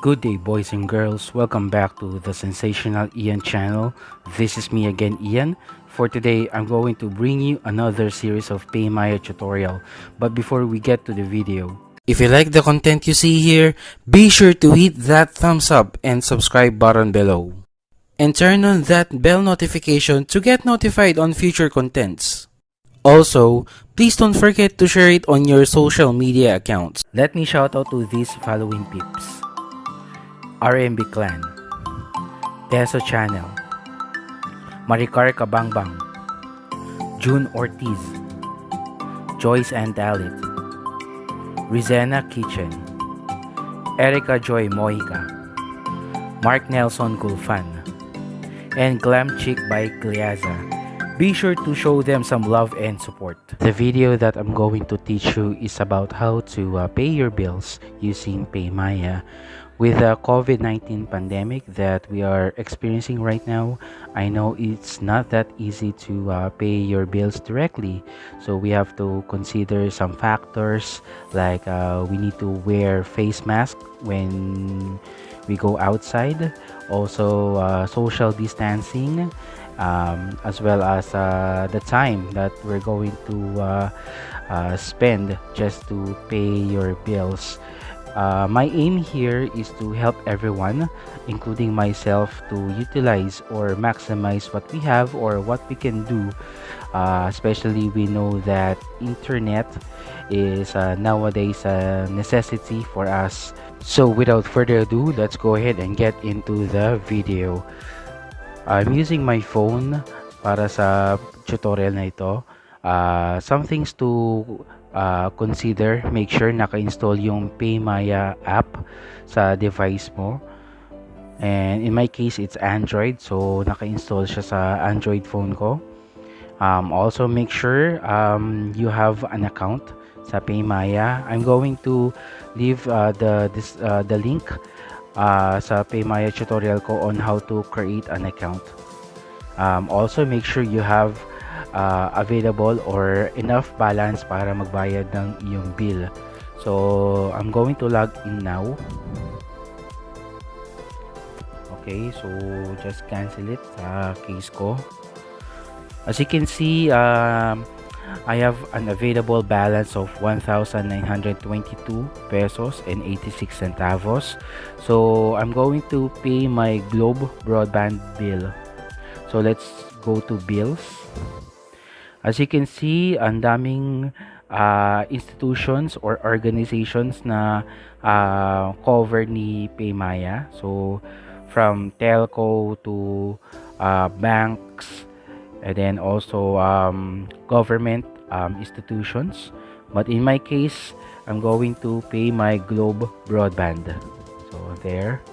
Good day, boys and girls. Welcome back to the Sensational Ian channel. This is me again, Ian. For today, I'm going to bring you another series of PayMaya tutorial. But before we get to the video, if you like the content you see here, be sure to hit that thumbs up and subscribe button below. And turn on that bell notification to get notified on future contents. Also, please don't forget to share it on your social media accounts. Let me shout out to these following peeps. RMB Clan, Teso Channel, Maricar Kabangbang, June Ortiz, Joyce Andalit, Rizena Kitchen, Erica Joy Mojica, Mark Nelson Gulfan, and Glam Chick by Gliaza. Be sure to show them some love and support. The video that I'm going to teach you is about how to pay your bills using PayMaya. With the COVID-19 pandemic that we are experiencing right now, I know it's not that easy to pay your bills directly. So we have to consider some factors like we need to wear face mask when we go outside. Also, social distancing, as well as the time that we're going to spend just to pay your bills. My aim here is to help everyone, including myself, to utilize or maximize what we have or what we can do. Especially we know that internet is nowadays a necessity for us. So without further ado, let's go ahead and get into the video. I'm using my phone para sa tutorial na ito. Some things to consider: make sure naka-install yung PayMaya app sa device mo. And in my case, it's Android, so naka-install siya sa Android phone ko. Also, make sure you have an account sa PayMaya. I'm going to leave the link sa PayMaya tutorial ko on how to create an account. Also, make sure you have available or enough balance para magbayad ng iyong bill. So, I'm going to log in now. Okay, so just cancel it sa case ko. As you can see, I have an available balance of 1,922 pesos and 86 centavos. So, I'm going to pay my Globe broadband bill. So, let's go to bills. As you can see, ang daming institutions or organizations na cover ni PayMaya. So, from telco to banks, and then also government institutions. But in my case, I'm going to pay my Globe broadband. So, there.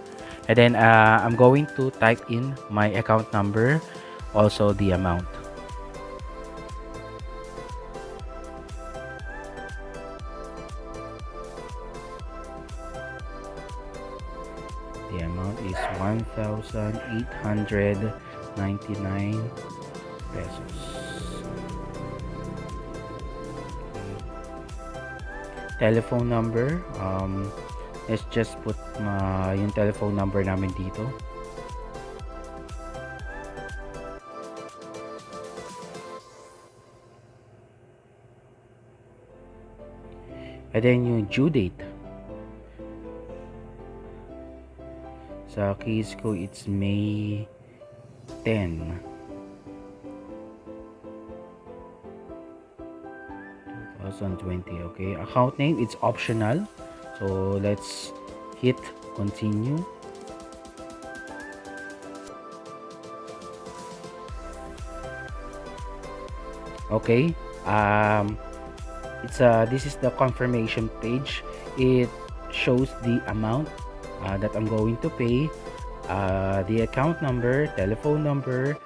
And then I'm going to type in my account number, also the amount. The amount is 1,899 pesos. Telephone number, let's just put yung telephone number namin dito. And then yung due date. Sa case ko, it's May 10. 2020. Okay, account name, it's optional, so let's hit continue. Okay, this is the confirmation page. It shows the amount that I'm going to pay, the account number, telephone number,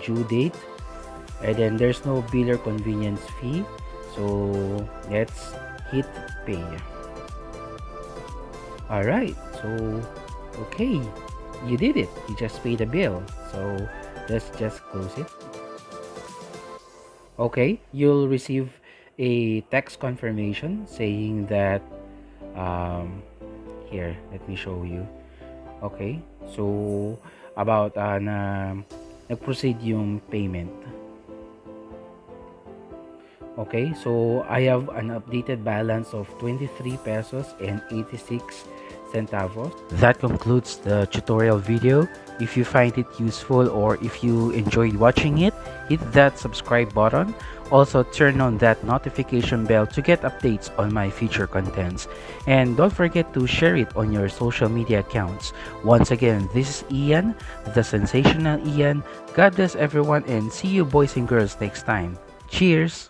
due date, and then there's no bill or convenience fee. So let's hit pay. Alright, so okay, you did it. You just paid the bill. So let's just close it. Okay, you'll receive a text confirmation saying that Here, let me show you. Okay, so about nag-proceed yung payment. Okay, so I have an updated balance of 23 pesos and 86 centavos. That concludes the tutorial video. If you find it useful or if you enjoyed watching it, hit that subscribe button. Also turn on that notification bell to get updates on my future contents. And don't forget to share it on your social media accounts. Once again, this is Ian, the Sensational Ian. God bless everyone and see you boys and girls next time. Cheers!